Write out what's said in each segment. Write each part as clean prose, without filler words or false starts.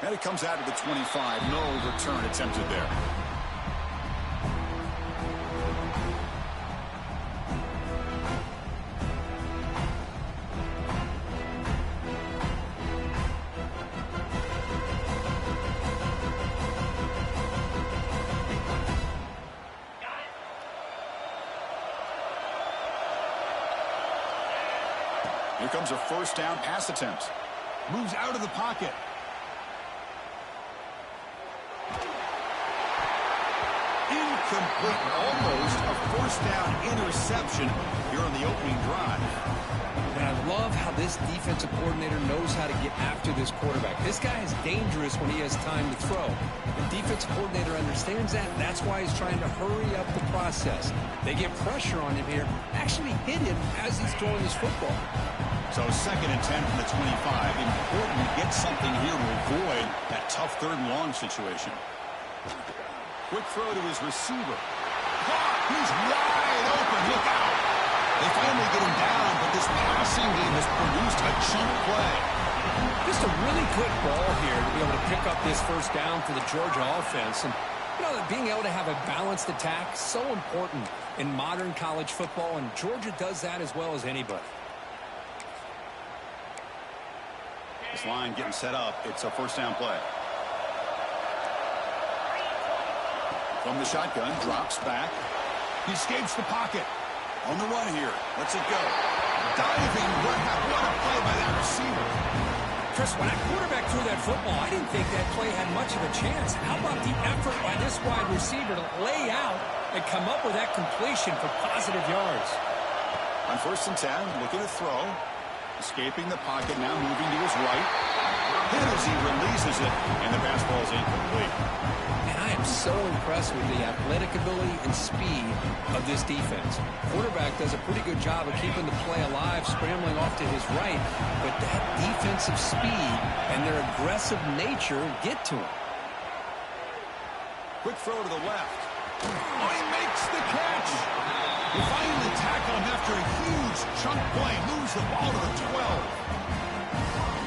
And it comes out of the 25. No return attempted there. Here comes a first down pass attempt. Moves out of the pocket. Incomplete. Almost a first down interception here on the opening drive. And I love how this defensive coordinator knows how to get after this quarterback. This guy is dangerous when he has time to throw. The defensive coordinator understands that. That's why he's trying to hurry up the process. They get pressure on him here. Actually hit him as he's throwing his football. So 2nd and 10 from the 25. Important to get something here to avoid that tough 3rd and long situation. Quick throw to his receiver. He's wide open. Look out. They finally get him down, but this passing game has produced a chunk play. Just a really good ball here to be able to pick up this first down for the Georgia offense. And, you know, being able to have a balanced attack is so important in modern college football, and Georgia does that as well as anybody. This line getting set up. It's a first down play. From the shotgun, drops back. He escapes the pocket. On the run here. Lets it go. Diving. What a play by that receiver. Chris, when that quarterback threw that football, I didn't think that play had much of a chance. How about the effort by this wide receiver to lay out and come up with that completion for positive yards? On 1st and 10, looking to throw. Escaping the pocket, now moving to his right. Hit as he releases it, and the pass ball is incomplete. And I am so impressed with the athletic ability and speed of this defense. Quarterback does a pretty good job of keeping the play alive, scrambling off to his right, but that defensive speed and their aggressive nature get to him. Quick throw to the left. Oh, he makes the catch. They finally tackle him after a huge chunk play. Moves the ball to the 12.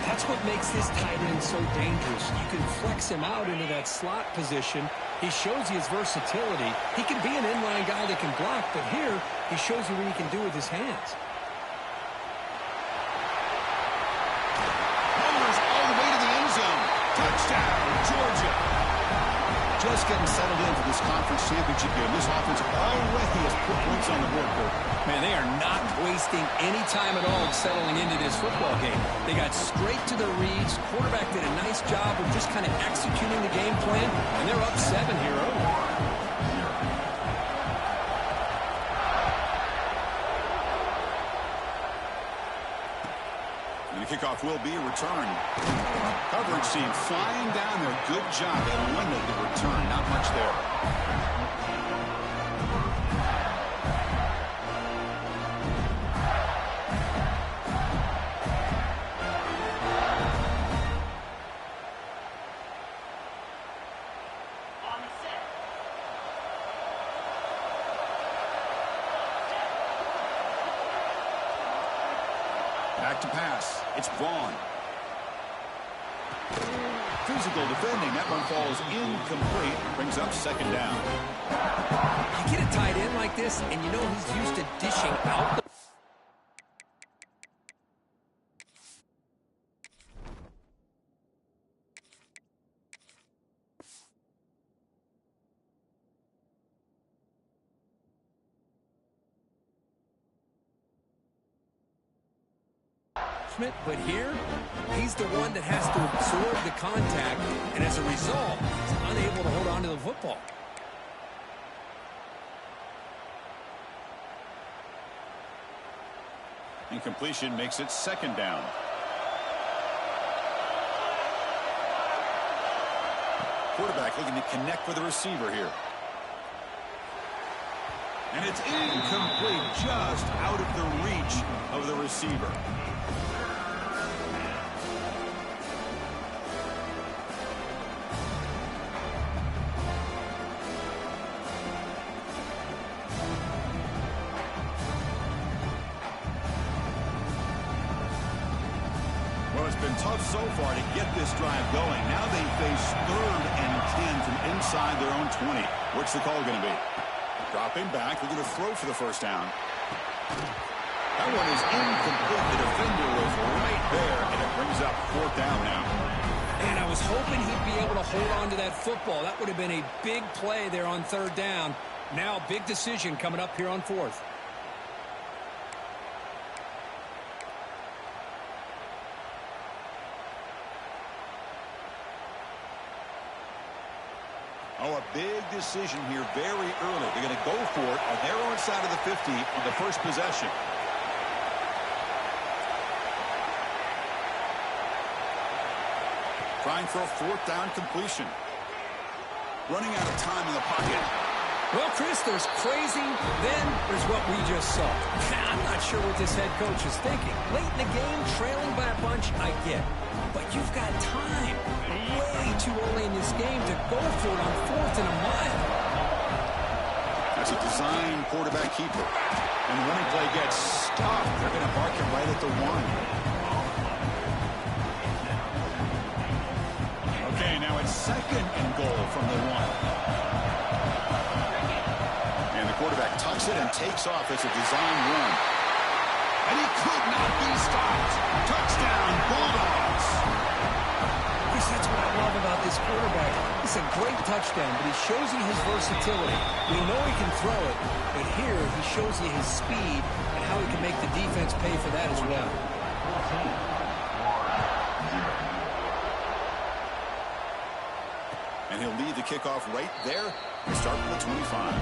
That's what makes this tight end so dangerous. You can flex him out into that slot position. He shows you his versatility. He can be an inline guy that can block, but here he shows you what he can do with his hands. Numbers all the way to the end zone. Touchdown, Georgia. Just getting settled in for this conference championship game. This offense already has put points on the board, Coach. Man, they are not wasting any time at all settling into this football game. They got straight to their reads. Quarterback did a nice job of just kind of executing the game plan, and they're up 7 here early. And the kickoff will be a return. Coverage team flying down there. Good job. They limit the return. Not much there. Back to pass. It's Vaughn. Physical defending. That one falls incomplete. Brings up 2nd down. You get a tight end like this, and you know he's used to dishing out. But here, he's the one that has to absorb the contact, and as a result, he's unable to hold on to the football. Incompletion makes it 2nd down. Quarterback looking to connect with the receiver here. And it's incomplete, just out of the reach of the receiver. been tough so far to get this drive going. Now they face 3rd and 10 from inside their own 20. What's the call going to be? Dropping back. They're going to throw for the first down. That one is incomplete. The defender was right there, and it brings up 4th down now. And I was hoping he'd be able to hold on to that football. That would have been a big play there on 3rd down. Now, big decision coming up here on 4th. Oh, a big decision here very early. They're going to go for it on their own side of the 50 on the first possession. Trying for a 4th down completion. Running out of time in the pocket. Well, Chris, there's crazy, then there's what we just saw. I'm not sure what this head coach is thinking. Late in the game, trailing by a bunch, I get. But you've got time, way too early in this game, to go for it on 4th and a mile. That's a design quarterback keeper. And the running play gets stopped. They're going to mark him right at the 1. Okay, now it's 2nd and goal from the 1. And the quarterback tucks it and takes off as a design run. And he could not be stopped. Touchdown, Bulldogs. Chris, that's what I love about this quarterback. It's a great touchdown, but he shows you his versatility. We know he can throw it, but here he shows you his speed and how he can make the defense pay for that as well. And he'll lead the kickoff right there and start from the 25.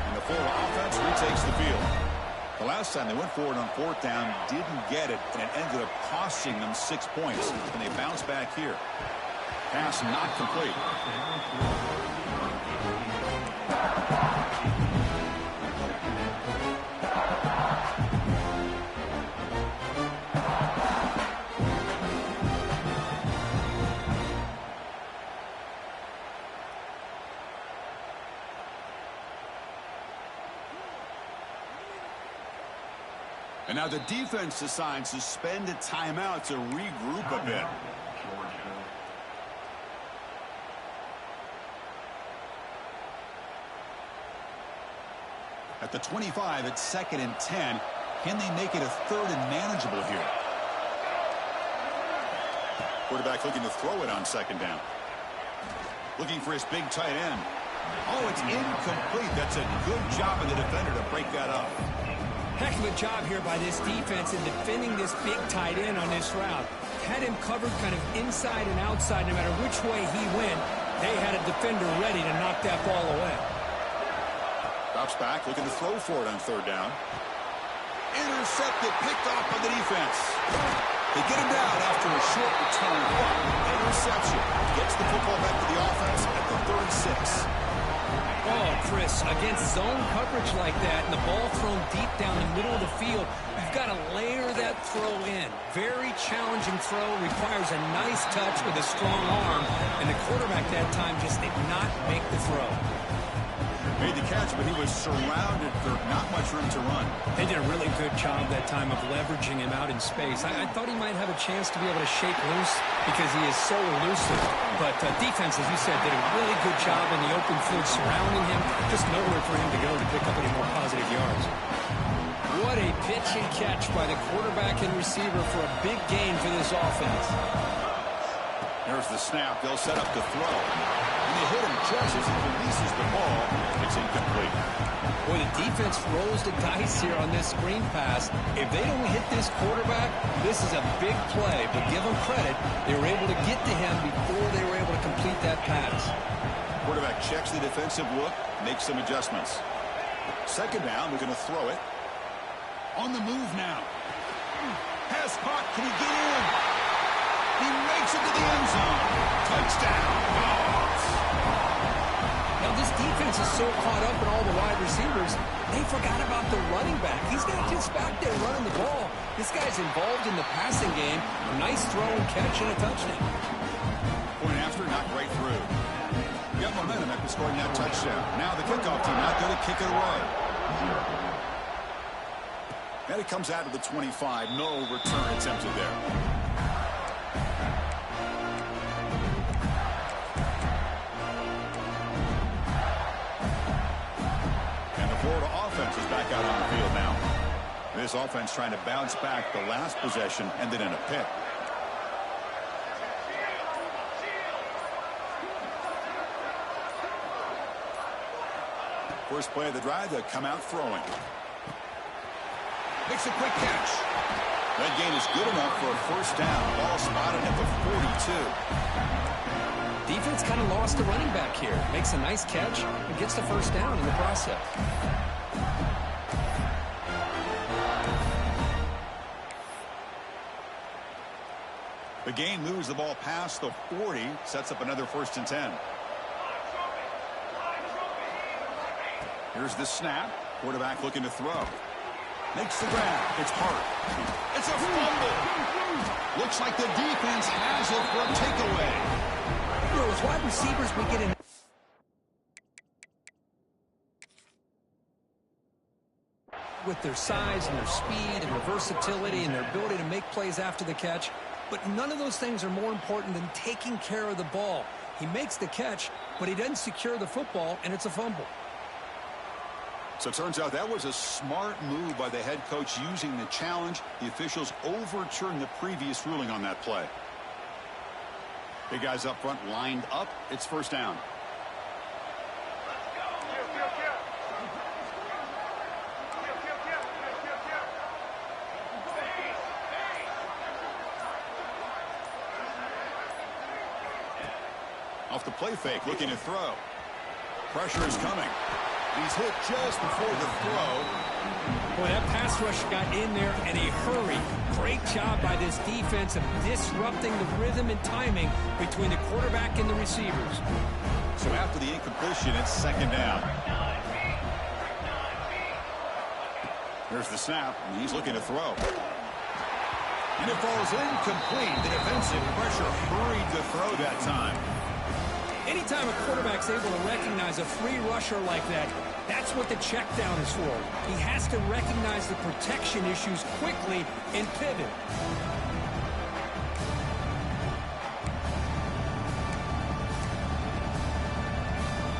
And the full offense retakes the field. The last time they went forward on 4th down, didn't get it, and it ended up costing them 6 points. And they bounce back here. Pass not complete. And now the defense decides to spend a timeout to regroup a bit. At the 25, it's 2nd and 10. Can they make it a 3rd and manageable here? Quarterback looking to throw it on 2nd down. Looking for his big tight end. Oh, it's incomplete. That's a good job of the defender to break that up. Heck of a job here by this defense in defending this big tight end on this route. Had him covered kind of inside and outside. No matter which way he went, they had a defender ready to knock that ball away. Drops back, looking to throw for it on 3rd down. Intercepted, picked off by the defense. They get him down after a short return. Interception. Gets the football back to the offense at the 36. Oh, Chris, against zone coverage like that and the ball thrown deep down the middle of the field, you've got to layer that throw in. Very challenging throw, requires a nice touch with a strong arm, and the quarterback that time just did not make the throw. Made the catch, but he was surrounded for not much room to run. They did a really good job that time of leveraging him out in space. I thought he might have a chance to be able to shake loose because he is so elusive. But defense, as you said, did a really good job in the open field surrounding him. Just nowhere for him to go to pick up any more positive yards. What a pitch and catch by the quarterback and receiver for a big gain for this offense. There's the snap. They'll set up to throw. And they hit him just as he releases the ball. It's incomplete. Boy, the defense rolls the dice here on this screen pass. If they don't hit this quarterback, this is a big play. But give them credit, they were able to get to him before they were able to complete that pass. Quarterback checks the defensive look, makes some adjustments. 2nd down, they're going to throw it. On the move now. Pass caught. Can he get in? He makes it to the end zone. Touchdown, Dogs. Now, this defense is so caught up in all the wide receivers, they forgot about the running back. He's not just back there running the ball. This guy's involved in the passing game. A nice throw and catch and a touchdown. Point after, not right through. Got momentum at in scoring that touchdown. Now the kickoff team out there to kick it away. And it comes out of the 25. No return attempted there. And the Florida offense is back out on the field now. This offense trying to bounce back the last possession, ended in a pick. First play of the drive, they'll come out throwing. Makes a quick catch. That gain is good enough for a first down. Ball spotted at the 42. Defense kind of lost the running back here. Makes a nice catch and gets the first down in the process. The gain moves the ball past the 40, sets up another 1st and 10. Here's the snap. Quarterback looking to throw. Makes the grab. It's Hart. It's a fumble. Looks like the defense has it for a takeaway. You know, as wide receivers, we get in. With their size and their speed and their versatility and their ability to make plays after the catch. But none of those things are more important than taking care of the ball. He makes the catch, but he doesn't secure the football, and it's a fumble. So it turns out that was a smart move by the head coach using the challenge. The officials overturned the previous ruling on that play. Big guys up front lined up. It's first down. Off the play fake, looking to throw. Pressure is coming. He's hit just before the throw. Boy, that pass rush got in there in a hurry. Great job by this defense of disrupting the rhythm and timing between the quarterback and the receivers. So after the incompletion, it's second down. Here's the snap, and he's looking to throw. And it falls incomplete. The defensive pressure hurried to throw that time. Anytime a quarterback's able to recognize a free rusher like that, that's what the check down is for. He has to recognize the protection issues quickly and pivot.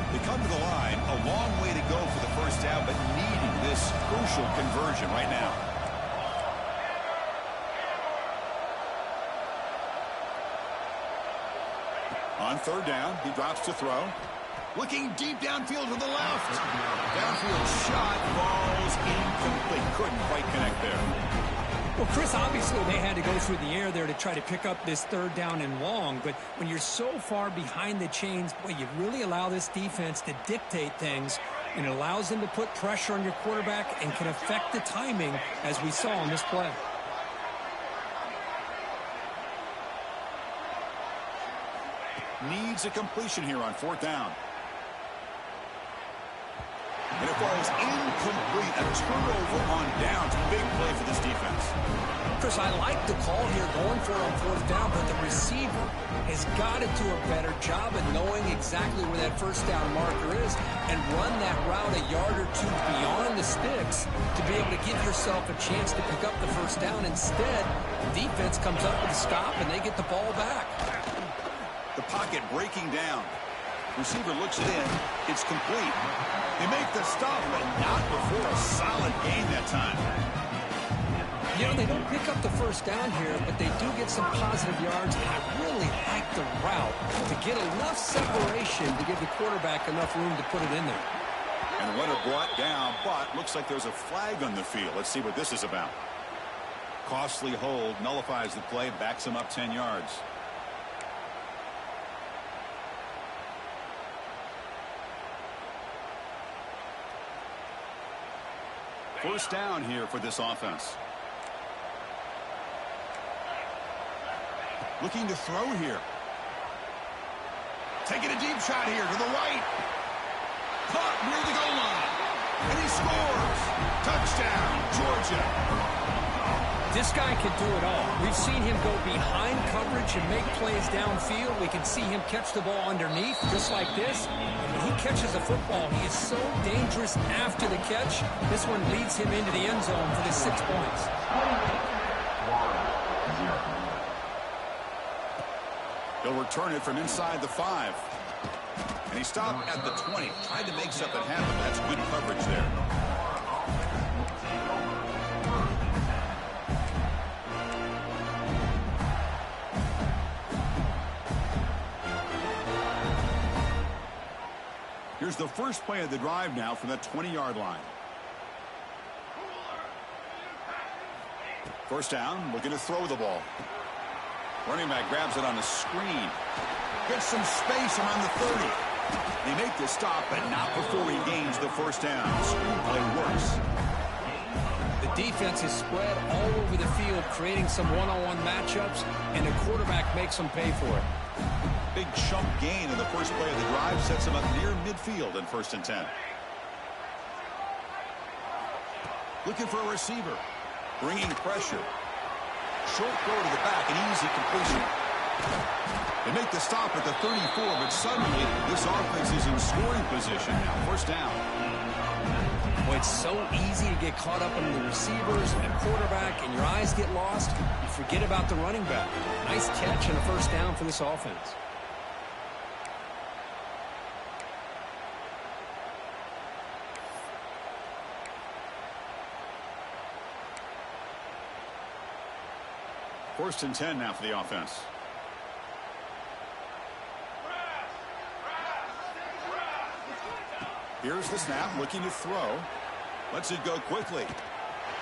They come to the line, a long way to go for the first down, but needing this crucial conversion right now. On third down, he drops to throw. Looking deep downfield to the left. Downfield shot falls incomplete. Couldn't quite connect there. Well, Chris, obviously they had to go through the air there to try to pick up this third down and long. But when you're so far behind the chains, boy, you really allow this defense to dictate things. And it allows them to put pressure on your quarterback and can affect the timing, as we saw on this play. Needs a completion here on fourth down. And it falls incomplete. A turnover on downs. Big play for this defense. Chris, I like the call here going for it on fourth down, but the receiver has got to do a better job of knowing exactly where that first down marker is and run that route a yard or two beyond the sticks to be able to give yourself a chance to pick up the first down. Instead, the defense comes up with a stop and they get the ball back. The pocket breaking down. Receiver looks it in. It's complete. They make the stop, but not before a solid gain that time. You know, they don't pick up the first down here, but they do get some positive yards. And I really like the route to get enough separation to give the quarterback enough room to put it in there. And runner brought down, but looks like there's a flag on the field. Let's see what this is about. Costly hold, nullifies the play, backs him up 10 yards. First down here for this offense. Looking to throw here. Taking a deep shot here to the right. Caught near the goal line. And he scores. Touchdown, Georgia. This guy can do it all. We've seen him go behind coverage and make plays downfield. We can see him catch the ball underneath, just like this. And when he catches a football, he is so dangerous after the catch. This one leads him into the end zone for the 6 points. He'll return it from inside the 5. And he stopped at the 20. Tried to make something happen. That's good coverage there. Here's the first play of the drive now from the 20-yard line. First down, looking to throw the ball. Running back grabs it on the screen. Gets some space around the 30. They make the stop, but not before he gains the first down. Screen play works. The defense is spread all over the field, creating some one-on-one matchups, and the quarterback makes them pay for it. Big chunk gain in the first play of the drive sets him up near midfield in 1st and 10. Looking for a receiver. Bringing pressure. Short throw to the back, an easy completion. They make the stop at the 34, but suddenly this offense is in scoring position now. First down. Well, it's so easy to get caught up in the receivers and quarterback, and your eyes get lost. You forget about the running back. Nice catch and a first down for this offense. First and 10 now for the offense. Here's the snap, looking to throw. Lets it go quickly.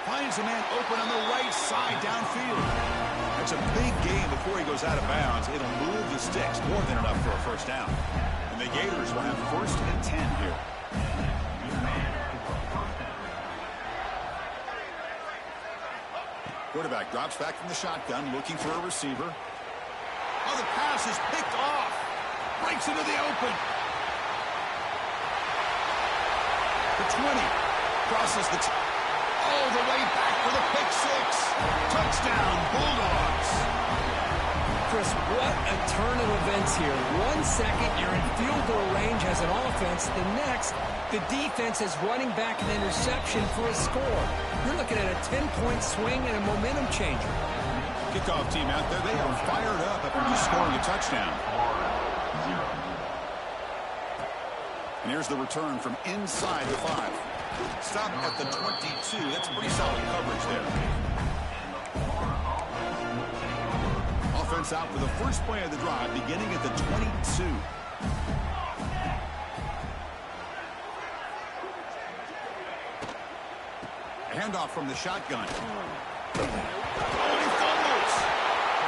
Finds a man open on the right side downfield. That's a big gain before he goes out of bounds. It'll move the sticks, more than enough for a first down. And the Gators will have 1st and 10 here. Quarterback drops back from the shotgun, looking for a receiver. Oh, the pass is picked off. Breaks into the open. The 20. Crosses the... all the way back for the pick 6. Touchdown, Bulldogs. Chris, what a turn of events here. 1 second, you're in field goal range as an offense. The next, the defense is running back an interception for a score. You're looking at a 10-point swing and a momentum changer. Kickoff team out there, they are fired up after just scoring a touchdown. And here's the return from inside the 5. Stop at the 22. That's pretty solid coverage there. Offense out for the first play of the drive, beginning at the 22. Handoff from the shotgun. Oh, he fumbles.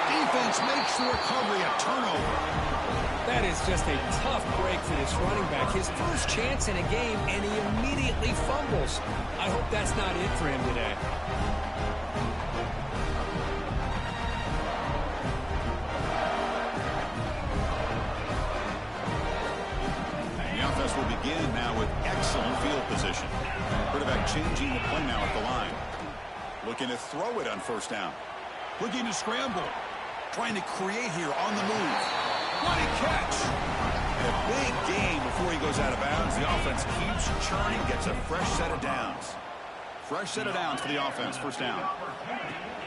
Defense makes the recovery, a turnover. That is just a tough break for this running back. His first chance in a game, and he immediately fumbles. I hope that's not it for him today. The offense will begin now with excellent field position. Quarterback changing the play now at the line. Looking to throw it on first down. Looking to scramble. Trying to create here on the move. What a catch! And a big gain before he goes out of bounds. The offense keeps churning, gets a fresh set of downs. Fresh set of downs for the offense, first down.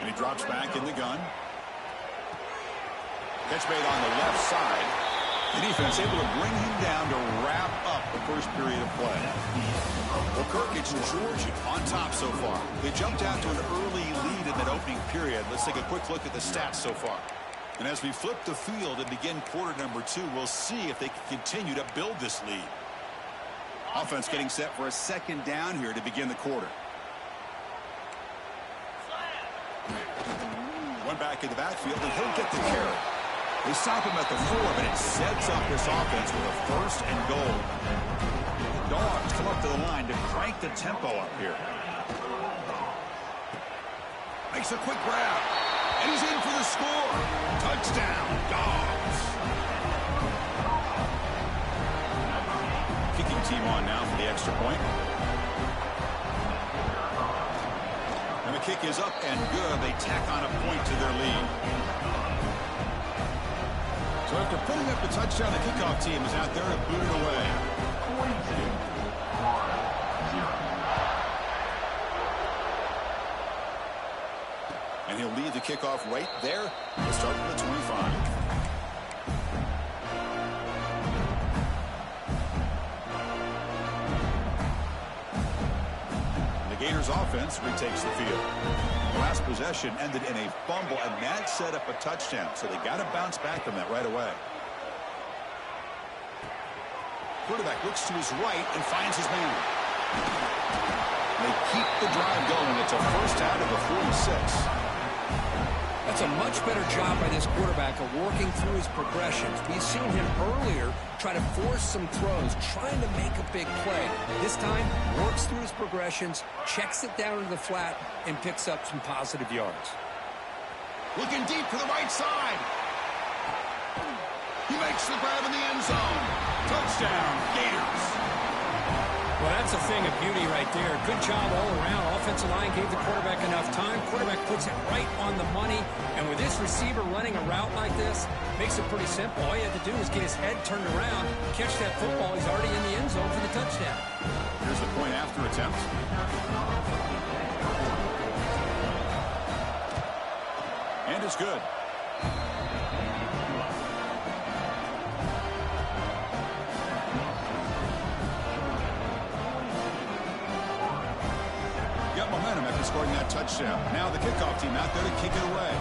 And he drops back in the gun. Catch made on the left side. The defense able to bring him down to wrap up the first period of play. Well, Kirk, it's Georgia on top so far. They jumped out to an early lead in that opening period. Let's take a quick look at the stats so far. And as we flip the field and begin quarter number 2, we'll see if they can continue to build this lead. Offense getting set for a second down here to begin the quarter. One back in the backfield, and he'll get the carry. They stop him at the 4, but it sets up this offense with a 1st and goal. The Dogs come up to the line to crank the tempo up here. Makes a quick grab. And he's in for the score. Touchdown, Dogs. Kicking team on now for the extra point. And the kick is up and good. They tack on a point to their lead. So after putting up the touchdown, the kickoff team is out there to boot it away. And he'll lead the kickoff right there. He'll start from the 25. Gators offense retakes the field. The last possession ended in a fumble, and that set up a touchdown. So they got to bounce back from that right away. Quarterback looks to his right and finds his man. They keep the drive going. It's a first out of the 46. That's a much better job by this quarterback of working through his progressions. We've seen him earlier try to force some throws, trying to make a big play. This time, works through his progressions, checks it down to the flat, and picks up some positive yards. Looking deep to the right side. He makes the grab in the end zone. Touchdown, Gators. Well, that's a thing of beauty right there. Good job all around. Offensive line gave the quarterback enough time. Quarterback puts it right on the money. And with this receiver running a route like this, makes it pretty simple. All you have to do is get his head turned around, catch that football. He's already in the end zone for the touchdown. Here's the point after attempt. And it's good. Momentum after scoring that touchdown. Now the kickoff team out there to kick it away.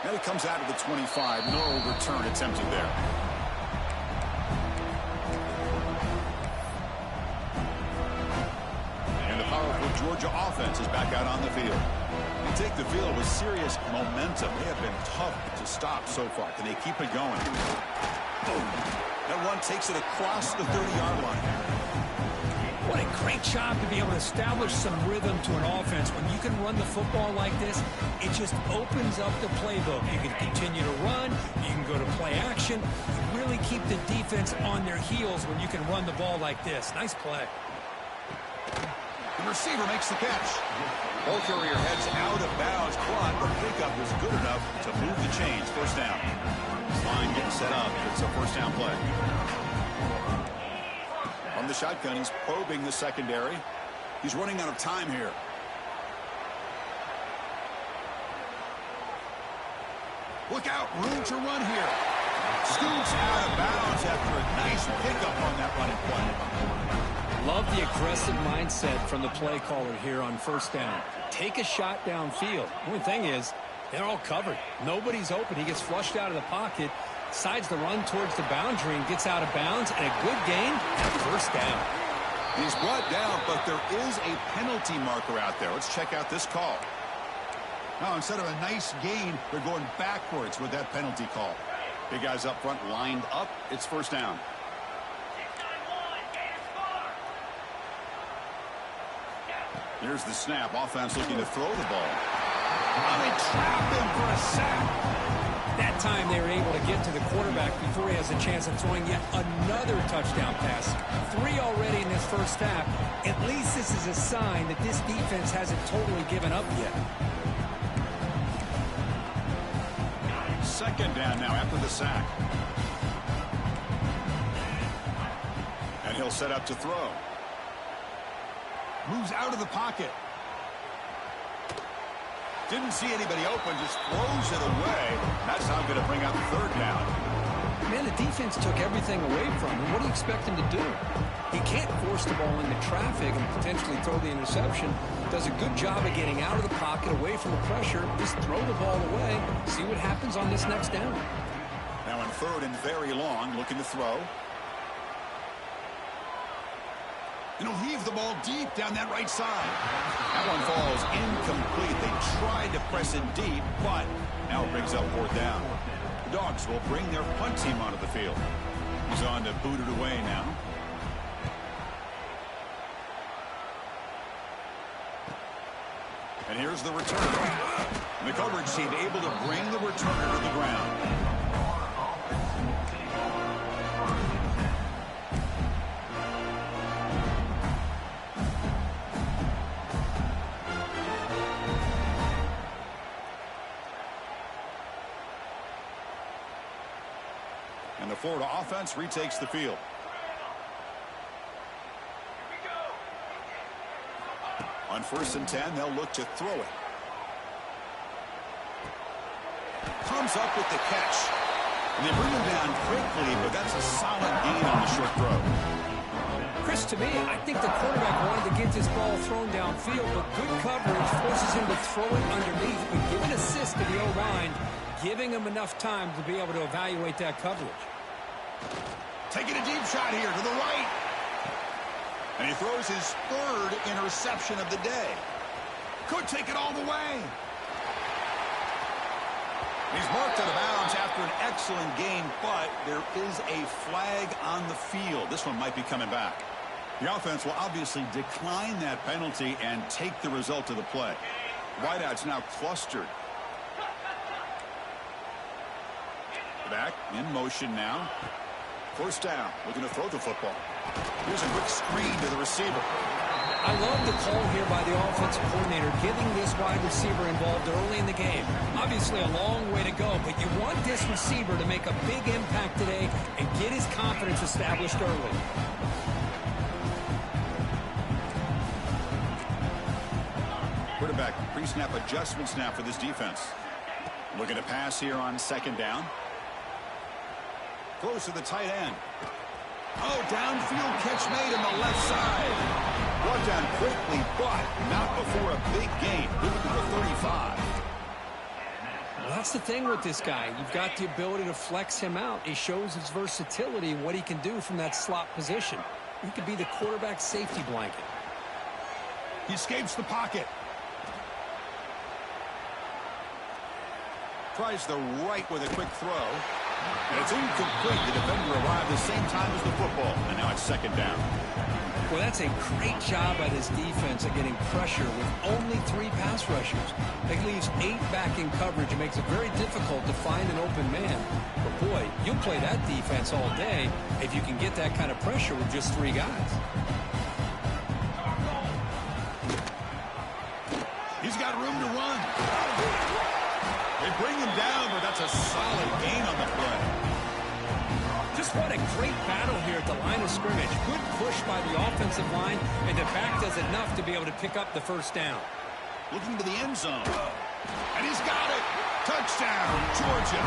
And it comes out of the 25. No return attempted there. And the powerful Georgia offense is back out on the field. They take the field with serious momentum. They have been tough to stop so far. Can they keep it going? Boom. That one takes it across the 30-yard line. What a great job to be able to establish some rhythm to an offense. When you can run the football like this, it just opens up the playbook. You can continue to run. You can go to play action. You really keep the defense on their heels when you can run the ball like this. Nice play. The receiver makes the catch. Ball carrier heads out of bounds, but the pickup is good enough to move the chains. First down. Line getting set up. It's a first down play. From the shotgun, he's probing the secondary. He's running out of time here. Look out, room to run here. Scoots out of bounds after a nice pickup on that running play. Love the aggressive mindset from the play caller here on first down. Take a shot downfield. The only thing is, they're all covered. Nobody's open. He gets flushed out of the pocket, decides to run towards the boundary and gets out of bounds, and a good gain and a first down. He's brought down, but there is a penalty marker out there. Let's check out this call. Now, instead of a nice gain, they're going backwards with that penalty call. Big guys up front lined up. It's first down. Here's the snap. Offense looking to throw the ball. Oh, they trap him for a sack. That time they were able to get to the quarterback before he has a chance of throwing yet another touchdown pass. 3 already in this first half. At least this is a sign that this defense hasn't totally given up yet. Second down now after the sack. And he'll set up to throw. Moves out of the pocket. Didn't see anybody open, just throws it away. That's not going to bring out the third down. Man, the defense took everything away from him. What do you expect him to do? He can't force the ball into traffic and potentially throw the interception. Does a good job of getting out of the pocket, away from the pressure. Just throw the ball away. See what happens on this next down. Now in third and very long, looking to throw. And he'll heave the ball deep down that right side. That one falls incomplete. They tried to press it deep, but now it brings up fourth down. The Dogs will bring their punt team onto the field. He's on to boot it away now. And here's the return. The coverage team able to bring the returner to the ground. Florida offense retakes the field. On 1st and 10, they'll look to throw it. Comes up with the catch. And they bring him down quickly, but that's a solid gain on the short throw. Chris, to me, I think the quarterback wanted to get this ball thrown downfield, but good coverage forces him to throw it underneath. But give an assist to the O-line, giving him enough time to be able to evaluate that coverage. Taking a deep shot here to the right. And he throws his 3rd interception of the day. Could take it all the way. He's marked out of bounds after an excellent game, but there is a flag on the field. This one might be coming back. The offense will obviously decline that penalty and take the result of the play. Wideout's now clustered. Back in motion now. 1st down, looking to throw the football. Here's a quick screen to the receiver. I love the call here by the offensive coordinator, getting this wide receiver involved early in the game. Obviously a long way to go, but you want this receiver to make a big impact today and get his confidence established early. Quarterback pre-snap adjustments now for this defense. Looking to pass here on 2nd down. Throws to the tight end. Oh, downfield catch made on the left side. Brought down quickly, but not before a big gain. Moving to the 35. Well, that's the thing with this guy. You've got the ability to flex him out. He shows his versatility, what he can do from that slot position. He could be the quarterback safety blanket. He escapes the pocket. Tries the right with a quick throw. And it's incomplete. The defender arrived the same time as the football. And now it's 2nd down. Well, that's a great job by this defense of getting pressure with only 3 pass rushers. That leaves 8 back in coverage. It makes it very difficult to find an open man. But, boy, you'll play that defense all day if you can get that kind of pressure with just 3 guys. He's got room to run. They bring him down, but that's a solid gain on the play. Just what a great battle here at the line of scrimmage. Good push by the offensive line, and the back does enough to be able to pick up the 1st down. Looking to the end zone. And he's got it. Touchdown, Georgia.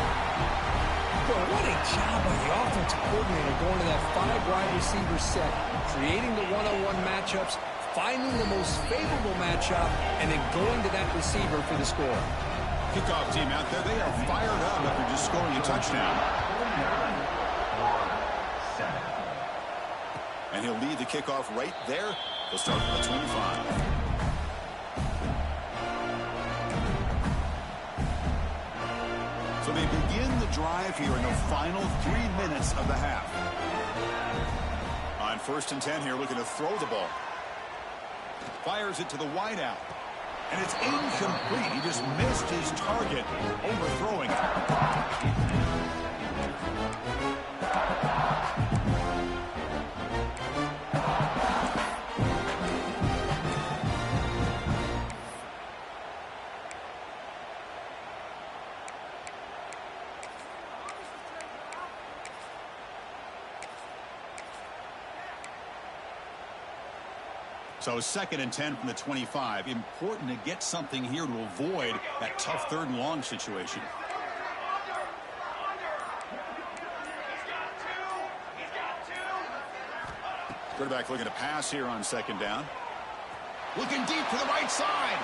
Well, what a job by the offensive coordinator going to that 5 wide receiver set, creating the one-on-one matchups, finding the most favorable matchup, and then going to that receiver for the score. Kickoff team out there, they are fired up after just scoring a touchdown. And he'll lead the kickoff right there. He'll start at the 25. So they begin the drive here in the final 3 minutes of the half. On 1st and 10 here, looking to throw the ball. Fires it to the wideout. And it's incomplete. He just missed his target, overthrowing it. So 2nd and 10 from the 25. Important to get something here to avoid that tough 3rd and long situation. Quarterback looking to pass here on 2nd down. Looking deep to the right side.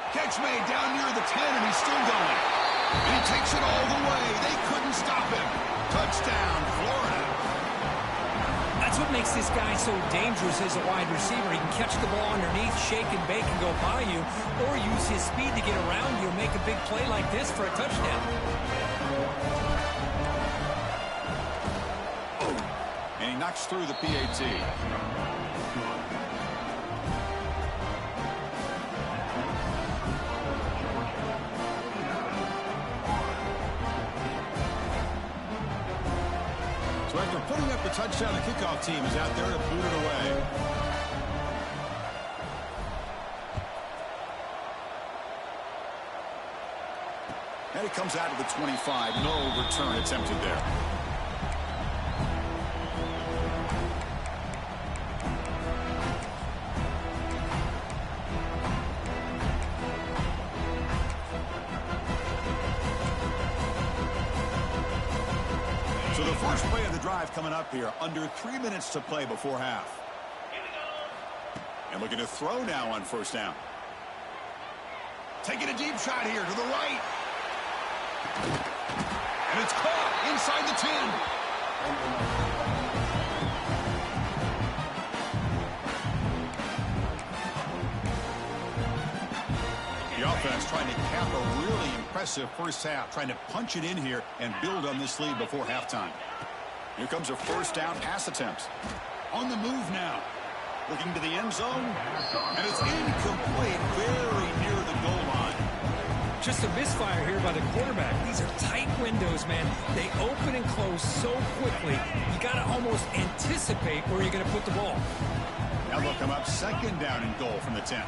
Catch made down near the 10, and he's still going. And he takes it all the way. They couldn't stop him. Touchdown, Florida. That's what makes this guy so dangerous as a wide receiver. He can catch the ball underneath, shake and bake, and go by you, or use his speed to get around you and make a big play like this for a touchdown. And he knocks through the PAT. So after putting up the touchdown, the kickoff team is out there to boot it away. And it comes out to the 25. No return attempted there. So the first play of the drive coming up here. Under 3 minutes to play before half. And looking to throw now on first down. Taking a deep shot here to the right. And it's caught inside the 10. The offense trying to cap a really impressive first half, trying to punch it in here and build on this lead before halftime. Here comes a first down pass attempt. On the move now. Looking to the end zone. And it's incomplete, very near the goal line. Just a misfire here by the quarterback. These are tight windows, man. They open and close so quickly. You got to almost anticipate where you're going to put the ball. Now they'll come up second down and goal from the 10.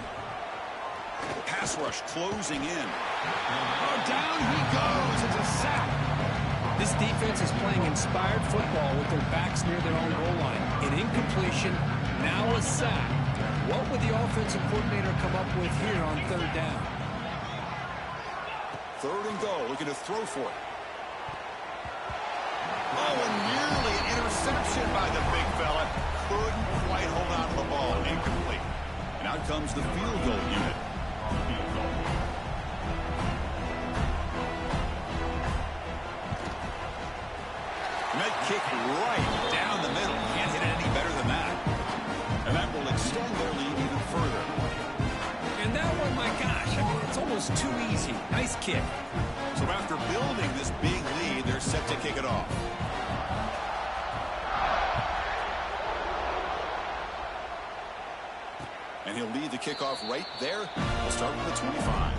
Pass rush closing in. Oh, down he goes. It's a sack. This defense is playing inspired football with their backs near their own goal line. An incompletion, now a sack. What would the offensive coordinator come up with here on third down? Third and goal, looking to throw for it. Oh, and nearly an interception by the big fella. Couldn't quite hold on to the ball. Incomplete. And out comes the field goal unit. And that kick right down the middle. Can't hit it any better than that. And that will extend their lead even further. And that one, my gosh, I mean, it's almost too easy. Nice kick. So after building this big lead, they're set to kick it off. And he'll lead the kickoff right there. We'll start with the 25.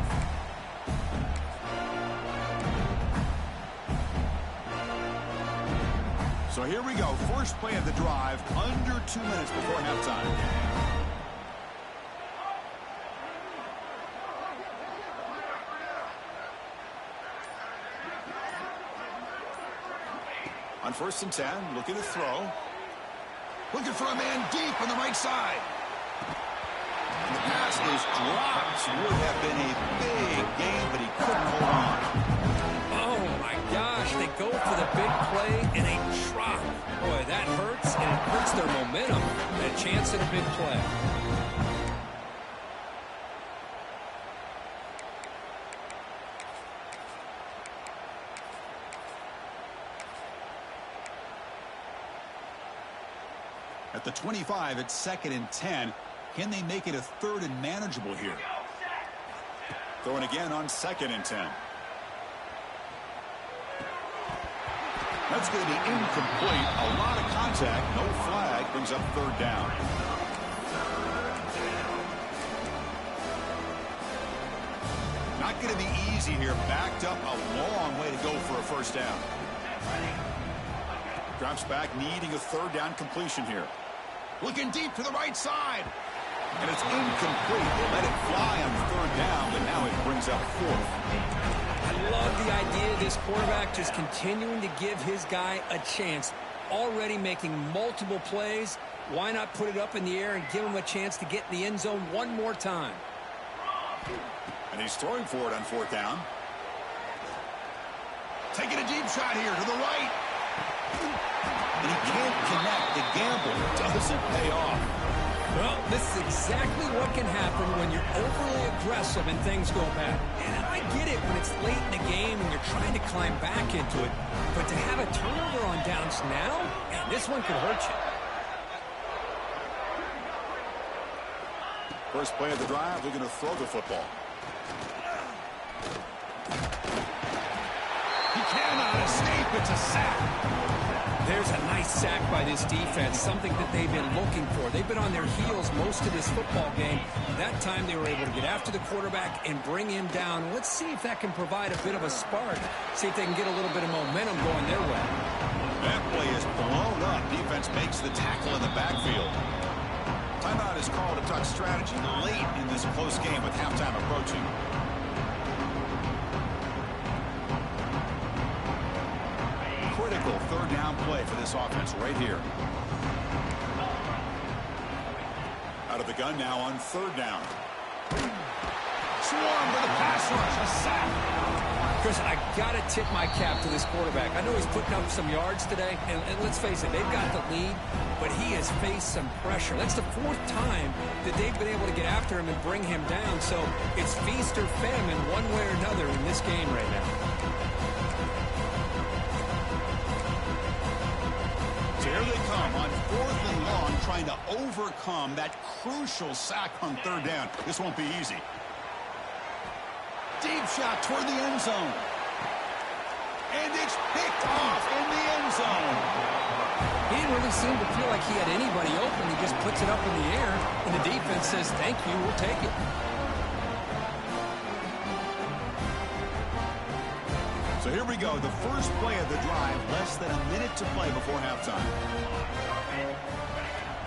So here we go. First play of the drive, under 2 minutes before halftime. On first and 10, looking to throw. Looking for a man deep on the right side. And the pass is dropped. Would have been a big gain, but he couldn't hold on. Oh, my gosh. They go for the big play and a drop. Boy, that hurts, and it hurts their momentum. A chance at a big play. At the 25, it's second and 10. Can they make it a third and manageable here? Throwing again on second and 10. That's going to be incomplete. A lot of contact. No flag. Brings up third down. Not going to be easy here. Backed up a long way to go for a first down. Drops back, needing a third down completion here. Looking deep to the right side. And it's incomplete. They let it fly on third down, but now it brings up fourth. I love the idea of this quarterback just continuing to give his guy a chance. Already making multiple plays. Why not put it up in the air and give him a chance to get in the end zone one more time? And he's throwing for it on fourth down. Taking a deep shot here to the right. And he can't connect. The gamble doesn't pay off. Well, this is exactly what can happen when you're overly aggressive and things go bad. And I get it when it's late in the game and you're trying to climb back into it. But to have a turnover on downs now, man, this one could hurt you. First play of the drive, looking to throw the football. He cannot escape. It's a sack. There's a nice sack by this defense, something that they've been looking for. They've been on their heels most of this football game. That time they were able to get after the quarterback and bring him down. Let's see if that can provide a bit of a spark. See if they can get a little bit of momentum going their way. That play is blown up. Defense makes the tackle in the backfield. Timeout is called to talk strategy late in this close game with halftime approaching. play for this offense right here. Out of the gun now on third down. Swarm with a pass rush, a sack. Chris, I got to tip my cap to this quarterback. I know he's putting up some yards today, and let's face it, they've got the lead, but he has faced some pressure. That's the fourth time that they've been able to get after him and bring him down, so it's feast or famine one way or another in this game right now. So here they come on fourth and long, trying to overcome that crucial sack on third down. This won't be easy. Deep shot toward the end zone. And it's picked off in the end zone. He didn't really seem to feel like he had anybody open. He just puts it up in the air, and the defense says, thank you, we'll take it. So here we go, the first play of the drive, less than a minute to play before halftime.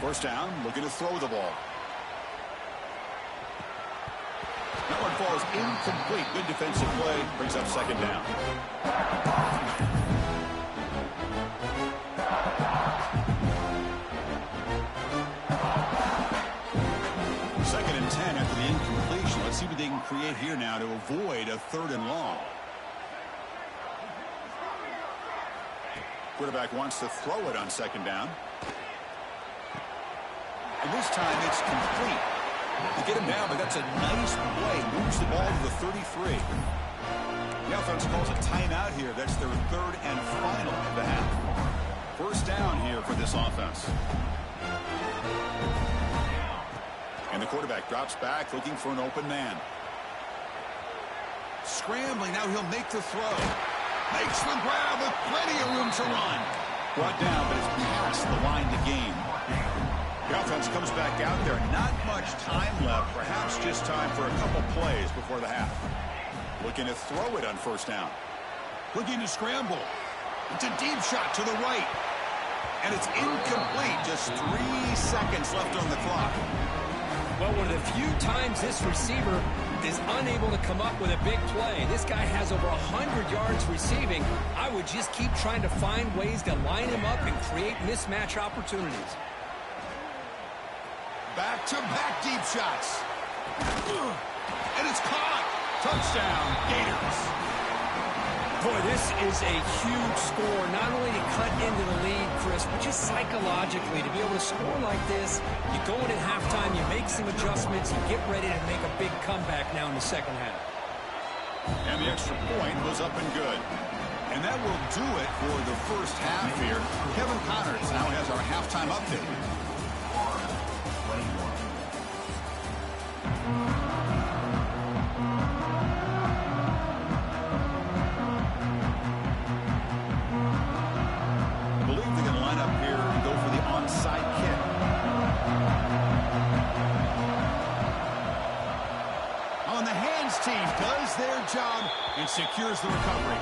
First down, looking to throw the ball. That one falls incomplete. Good defensive play. Brings up second down. Second and 10 after the incompletion. Let's see what they can create here now to avoid a third and long. Quarterback wants to throw it on second down. And this time it's complete. To get him down, but that's a nice play. Moves the ball to the 33. The offense calls a timeout here. That's their third and final of the half. First down here for this offense. And the quarterback drops back, looking for an open man. Scrambling, now he'll make the throw. Makes the grab with plenty of room to run. Brought down, but it's past the line to gain. The offense comes back out there. Not much time left. Perhaps just time for a couple plays before the half. Looking to throw it on first down. Looking to scramble. It's a deep shot to the right. And it's incomplete. Just 3 seconds left on the clock. Well, one of the few times this receiver is unable to come up with a big play. This guy has over 100 yards receiving. I would just keep trying to find ways to line him up and create mismatch opportunities. Back-to-back deep shots. And it's caught. Touchdown, Gators. Boy, this is a huge score, not only to cut into the lead, Chris, but just psychologically to be able to score like this. You go in at halftime, you make some adjustments, you get ready to make a big comeback now in the second half. And the extra point was up and good. And that will do it for the first half here. Kevin Connors now has our halftime update. Their job and secures the recovery.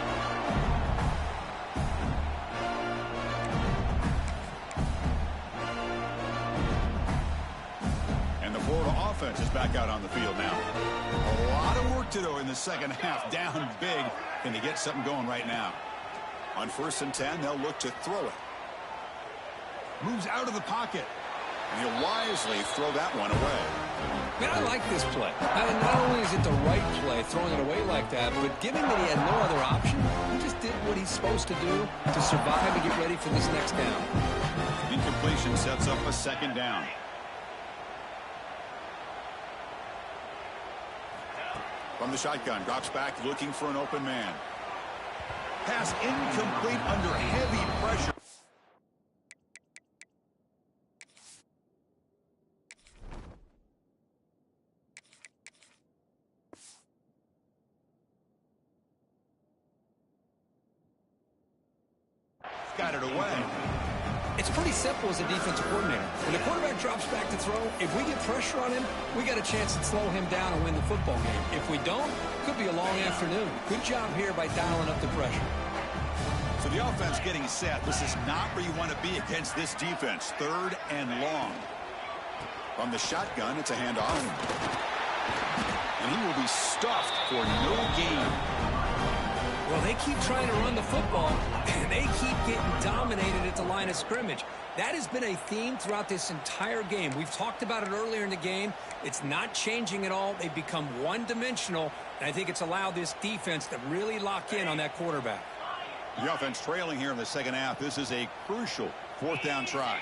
And the Florida offense is back out on the field now. A lot of work to do in the second half. Down big. Can they get something going right now? On first and 10, they'll look to throw it. Moves out of the pocket. And he'll wisely throw that one away. Man, I like this play. Not only is it the right play, throwing it away like that, but given that he had no other option, he just did what he's supposed to do to survive and get ready for this next down. Incompletion sets up a second down. From the shotgun, drops back, looking for an open man. Pass incomplete under heavy pressure. Got it away. It's pretty simple as a defensive coordinator. When the quarterback drops back to throw, if we get pressure on him, we got a chance to slow him down and win the football game. If we don't, it could be a long afternoon. Good job here by dialing up the pressure. So the offense getting set. This is not where you want to be against this defense. Third and long. From the shotgun, it's a handoff. And he will be stuffed for no gain. Well, they keep trying to run the football, and they keep getting dominated at the line of scrimmage. That has been a theme throughout this entire game. We've talked about it earlier in the game. It's not changing at all. They've become one-dimensional, and I think it's allowed this defense to really lock in on that quarterback. The offense trailing here in the second half. This is a crucial fourth down try.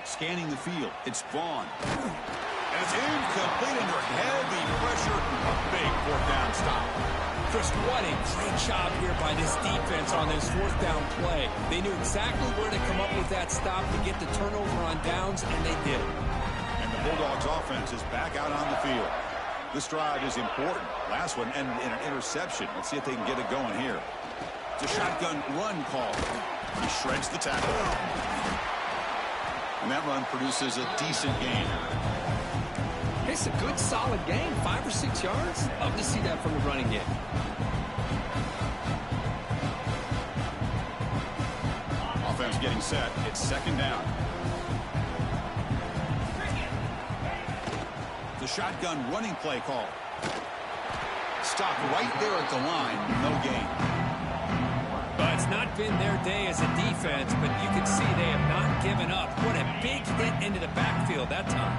Scanning the field. It's Vaughn. And it's incomplete under heavy pressure. A big fourth down stop. Chris, what a great job here by this defense on this fourth down play. They knew exactly where to come up with that stop to get the turnover on downs, and they did it. And the Bulldogs offense is back out on the field. This drive is important. Last one ended in an interception. Let's see if they can get it going here. It's a shotgun run call. He shreds the tackle. And that run produces a decent gain. It's a good, solid gain. 5 or 6 yards. Love to see that from the running game. Offense getting set. It's second down. The shotgun running play call. Stop right there at the line. No gain. Well, it's not been their day as a defense, but you can see they have not given up. What a big hit into the backfield that time.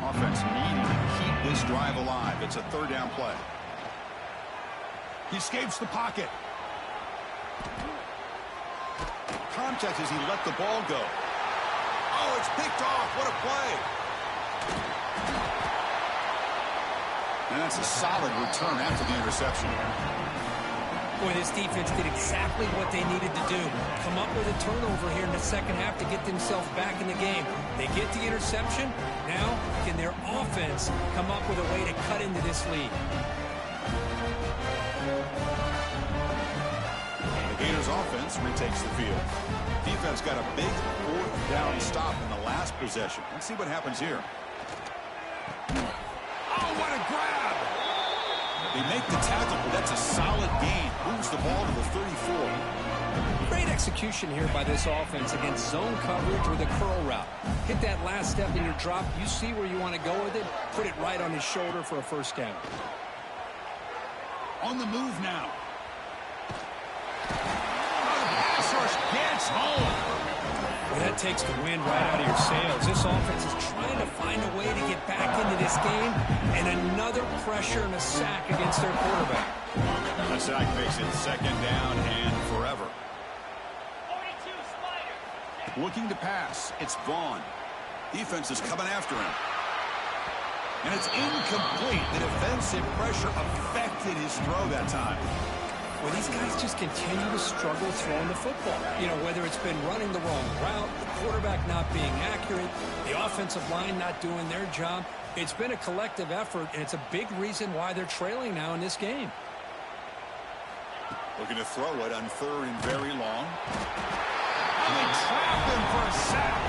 Offense needing to keep this drive alive. It's a third down play. He escapes the pocket. Contact as he let the ball go. Oh, it's picked off. What a play. And that's a solid return after the interception. Boy, this defense did exactly what they needed to do. Come up with a turnover here in the second half to get themselves back in the game. They get the interception. Now, can their offense come up with a way to cut into this lead? The Gators offense retakes the field. Defense got a big fourth down stop in the last possession. Let's see what happens here. Oh, what a grab! They make the tackle, but that's a solid gain. Moves the ball to the 34. Great execution here by this offense against zone coverage with a curl route. Hit that last step in your drop. You see where you want to go with it. Put it right on his shoulder for a first down. On the move now. Oh, the pass rush gets home. Well, that takes the wind right out of your sails. This offense is trying to find a way to get back into this game, and another pressure and a sack against their quarterback. The sack makes it second down and forever. Looking to pass. It's Vaughn. Defense is coming after him. And it's incomplete. The defensive pressure affected his throw that time. Well, these guys just continue to struggle throwing the football. You know, whether it's been running the wrong route, the quarterback not being accurate, the offensive line not doing their job. It's been a collective effort, and it's a big reason why they're trailing now in this game. Looking to throw it on third and very long. And they trap him for a sack.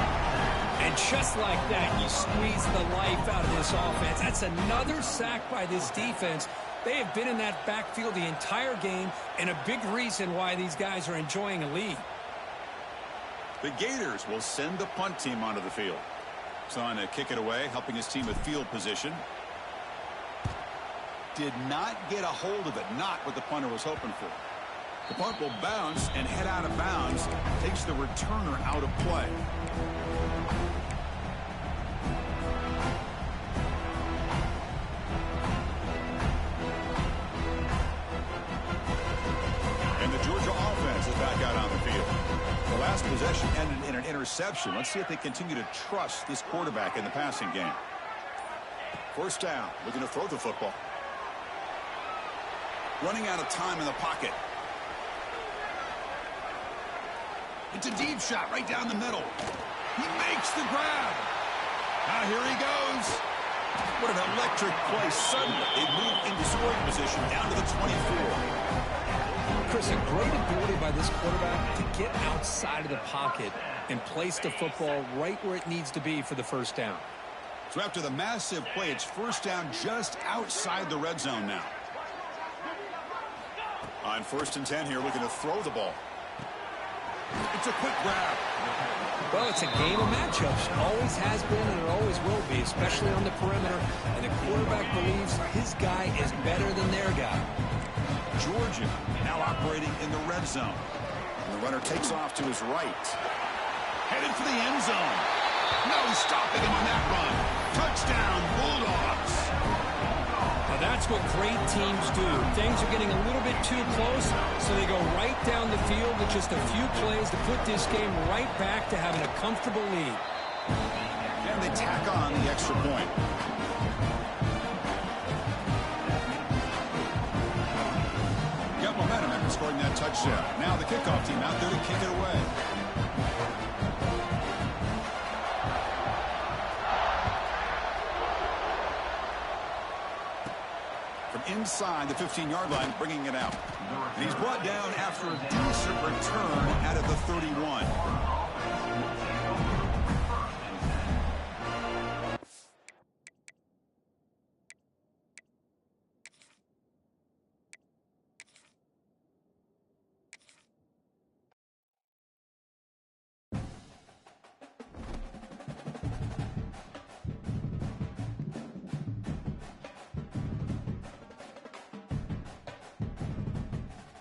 And just like that, you squeeze the life out of this offense. That's another sack by this defense. They have been in that backfield the entire game, and a big reason why these guys are enjoying a lead. The Gators will send the punt team onto the field. Trying to kick it away, helping his team with field position. Did not get a hold of it, not what the punter was hoping for. The punt will bounce and head out of bounds. Takes the returner out of play. And the Georgia offense is back out on the field. The last possession ended in an interception. Let's see if they continue to trust this quarterback in the passing game. First down, looking to throw the football. Running out of time in the pocket. It's a deep shot right down the middle. He makes the grab. Now here he goes. What an electric play. Suddenly, they move into scoring position down to the 24. Chris, a great ability by this quarterback to get outside of the pocket and place the football right where it needs to be for the first down. So after the massive play, it's first down just outside the red zone now. On 1st and 10 here, looking to throw the ball. It's a quick grab. Well, it's a game of matchups. Always has been and it always will be, especially on the perimeter. And the quarterback believes his guy is better than their guy. Georgia now operating in the red zone. And the runner takes off to his right. Headed for the end zone. No stopping him on that run. Touchdown, Bulldogs. Now that's what great teams do. Things are getting a little bit too close, so they go right down the field with just a few plays to put this game right back to having a comfortable lead. And they tack on the extra point. Got momentum after scoring that touchdown. Now the kickoff team out there to kick it away. From inside the 15-yard line, bringing it out. And he's brought down after a decent return out of the 31.